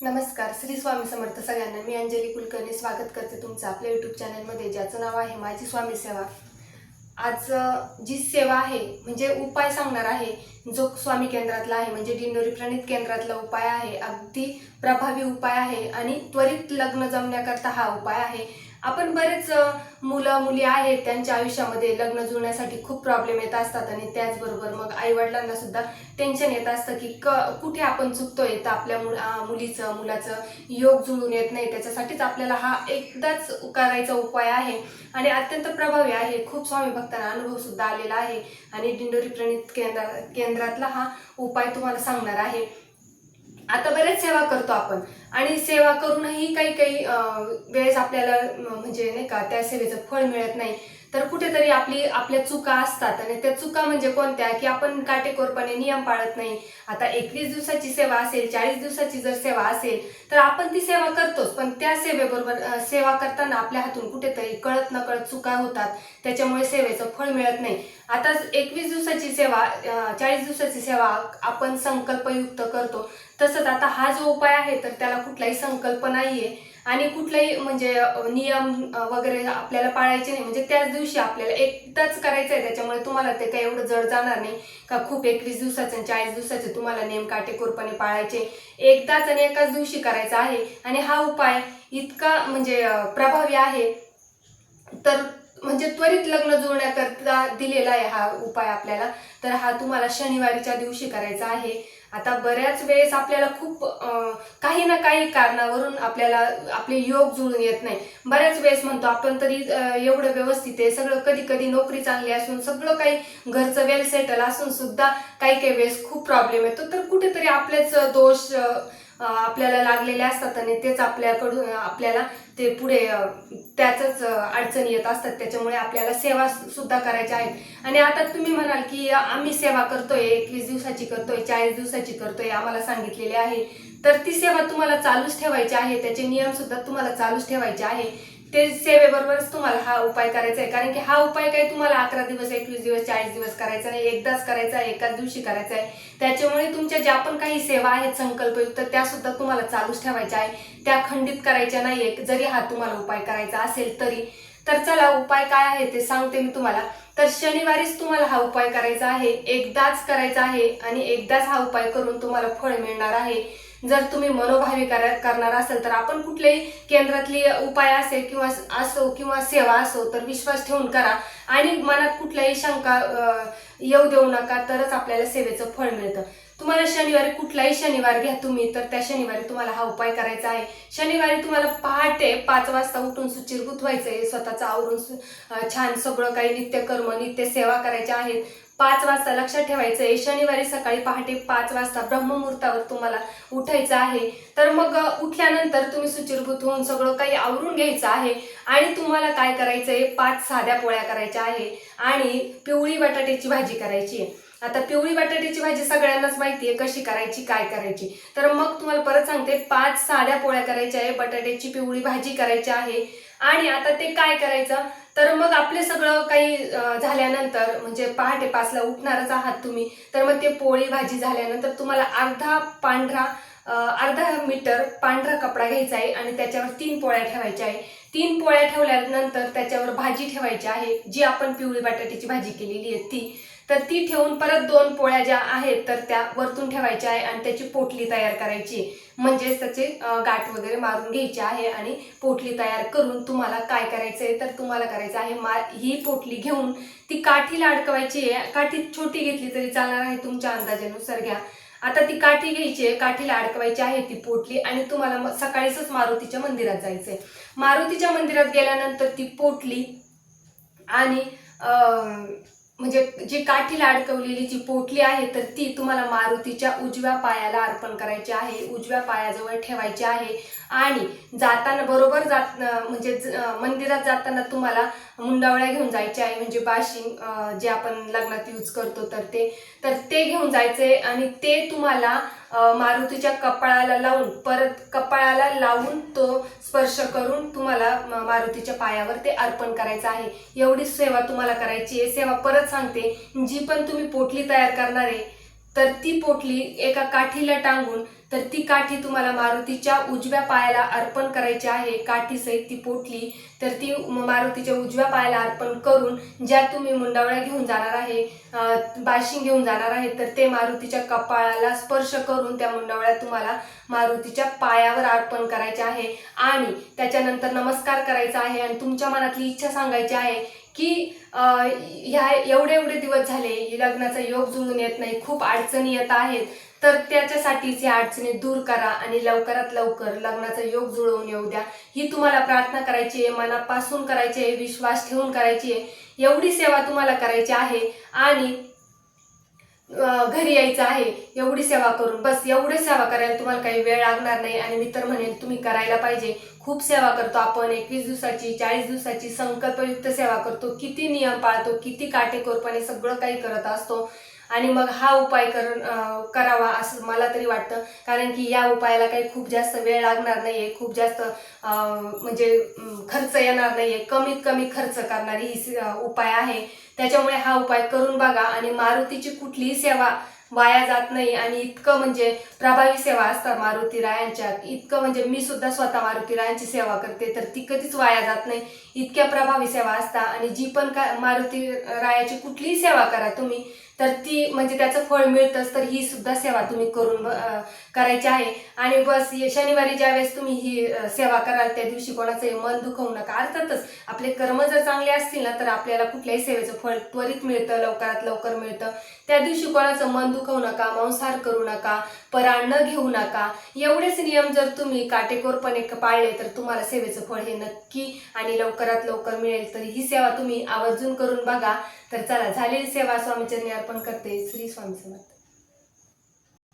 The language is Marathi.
नमस्कार, श्री स्वामी समर्थ सगळ्यांना. मी अंजली कुलकर्णी स्वागत करते तुमचं आपल्या यूट्यूब चॅनलमध्ये, ज्याचं नाव आहे माझी स्वामी सेवा. आज जी सेवा आहे म्हणजे उपाय सांगणार आहे, जो स्वामी केंद्रातला आहे, म्हणजे दिंडोरी प्रणित केंद्रातला उपाय आहे. अगदी प्रभावी उपाय आहे आणि त्वरित लग्न जमण्याकरता हा उपाय आहे. आपण बरेच मुलं मुली आहेत, त्यांच्या आयुष्यामध्ये लग्न जुळण्यासाठी खूप प्रॉब्लेम येत असतात आणि त्याचबरोबर मग आईवडिलांना सुद्धा टेन्शन येत असतं की कुठे आपण चुकतोय, तर आपल्या मुलीचं मुलाचं योग जुळून येत नाही. त्याच्यासाठीच आपल्याला हा एकदाच करायचा उपाय आहे आणि अत्यंत प्रभावी आहे. खूप स्वामी भक्तांना अनुभव सुद्धा आलेला आहे आणि दिंडोरी प्रणित केंद्रातला हा उपाय तुम्हाला सांगणार आहे. आता बरेच सेवा करतो आपण आणि सेवा करूनही काही काही वेळेस आपल्याला म्हणजे नाही का त्या सेवेचं फळ मिळत नाही. तर कुठेतरी आपल्या चुका असतात आणि त्या चुका म्हणजे कोणत्या, की आपण काटेकोरपणे नियम पाळत नाही. आता 21 दिवसाची सेवा असेल, 40 दिवसाची जर सेवा असेल तर आपण ती सेवा करतोच, पण त्या सेवेबरोबर सेवा करताना आपल्या हातून कुठेतरी कळत नकळत चुका होतात, त्याच्यामुळे सेवेचं फळ मिळत नाही. आता 21 दिवसाची सेवा 40 दिवसाची सेवा आपण संकल्पयुक्त करतो, तसंच आता हा जो उपाय आहे तर त्याला कुठलाही संकल्प नाहीये आणि कुठलाही म्हणजे नियम वगैरे आपल्याला पाळायचे नाही. म्हणजे त्याच दिवशी आपल्याला एकदाच करायचं आहे, त्याच्यामुळे तुम्हाला ते काही एवढं जड जाणार नाही का खूप 21 दिवसाचे आणि 40 दिवसाचे तुम्हाला नेम काटेकोरपणे पाळायचे. एकदाच आणि एकाच दिवशी करायचा आहे आणि हा उपाय इतका म्हणजे प्रभावी आहे, तर म्हणजे त्वरित लग्न जुळण्याकरता दिलेला आहे हा उपाय आपल्याला. तर हा तुम्हाला शनिवारीच्या दिवशी करायचा आहे. आता बऱ्याच वेळेस आपल्याला खूप काही ना काही कारणावरून आपल्याला आपले योग जुळून येत नाही. बऱ्याच वेळेस म्हणतो आपण तरी एवढं व्यवस्थित आहे सगळं, कधी कधी नोकरी चांगली असून सगळं काही घरचं वेल सेटल असून सुद्धा काही काही वेळेस खूप प्रॉब्लेम येतो. तर कुठेतरी आपलेच दोष आपल्याला लागलेले असतात आणि तेच आपल्याला ते पुढे त्याच अडचणी येत असतात. त्याच्यामुळे आपल्याला सेवा सुद्धा करायच्या आहेत. आणि आता तुम्ही म्हणाल की आम्ही सेवा करतोय, 21 दिवसाची करतोय, 40 दिवसाची करतोय, आम्हाला सांगितलेले आहे, तर ती सेवा तुम्हाला चालूच ठेवायची आहे. त्याचे नियम सुद्धा तुम्हाला चालूच ठेवायचे आहे. ते सेवेबरोबरच तुम्हाला हा उपाय करायचा आहे. कारण की हा उपाय काही तुम्हाला 11 दिवस, 21 दिवस, 40 दिवस करायचा नाही, एकदाच करायचा आहे, एकाच दिवशी करायचा आहे. त्याच्यामुळे तुमच्या ज्या पण काही सेवा आहेत संकल्पयुक्त, त्या सुद्धा तुम्हाला चालूच ठेवायच्या आहे, त्या खंडित करायच्या नाहीये, जरी हा तुम्हाला उपाय करायचा असेल तरी. तर चला उपाय काय आहे ते सांगते मी तुम्हाला. तर शनिवारीच तुम्हाला हा उपाय करायचा आहे, एकदाच करायचा आहे आणि एकदाच हा उपाय करून तुम्हाला फळ मिळणार आहे. जर तुम्ही मनोभावी करणार असेल तर आपण कुठलेही केंद्रातली उपाय असेल किंवा सेवा असो तर विश्वास ठेवून करा आणि मनात कुठल्याही शंका येऊ देऊ नका, तरच आपल्याला सेवेचं फळ मिळतं. तुम्हाला शनिवारी कुठलाही शनिवार घ्या तुम्ही, तर त्या शनिवारी तुम्हाला हा उपाय करायचा आहे. शनिवारी तुम्हाला पहाटे 5 वाजता उठून सुचिरभूत व्हायचंय, स्वतःचं आवरून छान सगळं काही नित्यकर्म नित्य सेवा करायच्या आहेत. 5 वाजता लक्षात ठेवायचंय, शनिवारी सकाळी पहाटे 5 वाजता ब्रह्ममुहूर्तावर तुम्हाला उठायचं आहे. तर मग उठल्यानंतर तुम्ही सुचिरभूत होऊन सगळं काही आवरून घ्यायचं आहे आणि तुम्हाला काय करायचंय, 5 साध्या पोळ्या करायच्या आहे आणि पिवळी बटाट्याची भाजी करायची आहे. आता पिवळी बटाट्याची भाजी सगळ्यांनाच माहिती आहे कशी करायची, काय करायची. तर मग तुम्हाला परत सांगते, 5 साध्या पोळ्या करायच्या आहे, बटाट्याची पिवळी भाजी करायची आहे. आणि आता ते काय करायचं, तर मग आपले सगळं काही झाल्यानंतर म्हणजे पहाटे 5 ला उठणारच आहात तुम्ही, तर मग ते पोळी भाजी झाल्यानंतर तुम्हाला अर्धा मीटर पांढरा कपडा घ्यायचा आहे आणि त्याच्यावर 3 पोळ्या ठेवायच्या आहे. 3 पोळ्या ठेवल्यानंतर त्याच्यावर भाजी ठेवायची आहे, जी आपण पिवळी बटाट्याची भाजी केलेली आहे ती. तर ती ठेवून परत 2 पोळ्या ज्या आहेत तर त्या वरतून ठेवायच्या आहे आणि त्याची पोटली तयार करायची, म्हणजेच त्याचे गाठ वगैरे मारून घ्यायची आहे. आणि पोटली तयार करून तुम्हाला काय करायचंय, तर तुम्हाला करायचं आहे ही पोटली घेऊन ती काठीला अडकवायची आहे. काठी छोटी घेतली तरी चालणार आहे, तुमच्या अंदाजानुसार घ्या. आता ती काठी घ्यायची आहे, काठीला अडकवायची आहे ती पोटली आणि तुम्हाला सकाळीच मारुतीच्या मंदिरात जायचंय. मारुतीच्या मंदिरात गेल्यानंतर ती पोटली आणि म्हणजे जी काठीला अडकवलेली जी पोटली आहे तर ती तुम्हाला मारुतीच्या उजव्या पायाला अर्पण करायची आहे, उजव्या पायाजवळ ठेवायची आहे. आणि जाताना बरोबर म्हणजे मंदिरात जाताना तुम्हाला मुंडावळ्या घेऊन जायचे आहे, म्हणजे बाशिंग जे आपण लग्नात यूज करतो तर ते घेऊन जायचे आणि ते तुम्हाला मारुतीच्या कपाळाला लावून, परत कपाळाला लावून तो स्पर्श करून तुम्हाला मारुतीच्या पायावर ते अर्पण करायचं आहे. एवढी सेवा तुम्हाला करायची आहे. सेवा परत सांगते, जी पण तुम्ही पोटली तयार करणार आहे तर ती पोटली एका काठीला टांगून तर ती काठी तुम्हाला मारुतीच्या उजव्या पायाला अर्पण करायची आहे. काठीसहित ती पोटली तर ती मारुतीच्या उजव्या पायाला अर्पण करून ज्या तुम्ही मुंडावळ्या घेऊन जाणार आहे, बाशिंग घेऊन जाणार आहे, तर ते मारुतीच्या कपाळाला स्पर्श करून त्या मुंडावळ्या तुम्हाला मारुतीच्या पायावर अर्पण करायचे आहे आणि त्याच्यानंतर नमस्कार करायचा आहे आणि तुमच्या मनातली इच्छा सांगायची आहे की ह्या एवढे दिवस झाले लग्नाचा योग जुळून येत नाही, खूप अडचणी येत आहेत, तर त्याच्यासाठीच या अडचणी दूर करा आणि लवकरात लवकर लग्नाचा योग जुळवून येऊ द्या. ही तुम्हाला प्रार्थना करायची आहे, मनापासून करायची आहे, विश्वास ठेवून करायची आहे. एवढी सेवा तुम्हाला करायची आहे आणि घरी यायचं आहे. एवढी सेवा करून बस एवढी सेवा करायला तुम्हाला काही वेळ लागणार नाही आणि मी तर म्हणेन तुम्ही करायला पाहिजे. खूप सेवा करतो आपण, 21 दिवसाची 40 दिवसाची संकल्पयुक्त सेवा करतो, किती नियम पाळतो, किती काटेकोरपणे सगळं काही करत असतो आणि मग हा उपाय करावा असं मला तरी वाटतं. कारण की या उपायाला काही खूप जास्त वेळ लागणार नाहीये, खूप जास्त म्हणजे खर्च येणार नाहीये, कमीत कमी खर्च करणारी ही उपाय आहे. त्याच्यामुळे हा उपाय करून बघा आणि मारुतीची कुठलीही सेवा वाया जात नाही आणि इतकं म्हणजे प्रभावी सेवा असतात मारुती रायांच्या, इतकं म्हणजे मी सुद्धा स्वतः मारुती रायांची सेवा करते तर ती कधीच वाया जात नाही. इतक्या प्रभावी सेवा असतात आणि जी पण मारुती रायाची कुठलीही सेवा करा तुम्ही तर ती म्हणजे त्याचं फळ मिळतंच. तर ही सुद्धा सेवा तुम्ही करून करायची आहे आणि बस शनिवारी ज्यावेळेस तुम्ही ही सेवा कराल त्या दिवशी कोणाचंही मन दुखवू नका. अर्थातच आपले कर्म जर चांगले असतील ना तर आपल्याला कुठल्याही सेवेचं फळ त्वरित मिळतं, लवकरात लवकर मिळतं. त्या दिवशी कोणाचं मन दुखवू नका, मांसाहार करू नका, परान्न घेऊ नका. एवढेच नियम जर तुम्ही काटेकोरपणे पाळले तर तुम्हाला सेवेचं फळ हे नक्की आणि लवकरात लवकर मिळेल. तर ही सेवा तुम्ही आवर्जून करून बघा. तर चला, झालेली सेवा स्वामीचरणी अर्पण करते. श्री स्वामी समर्थ.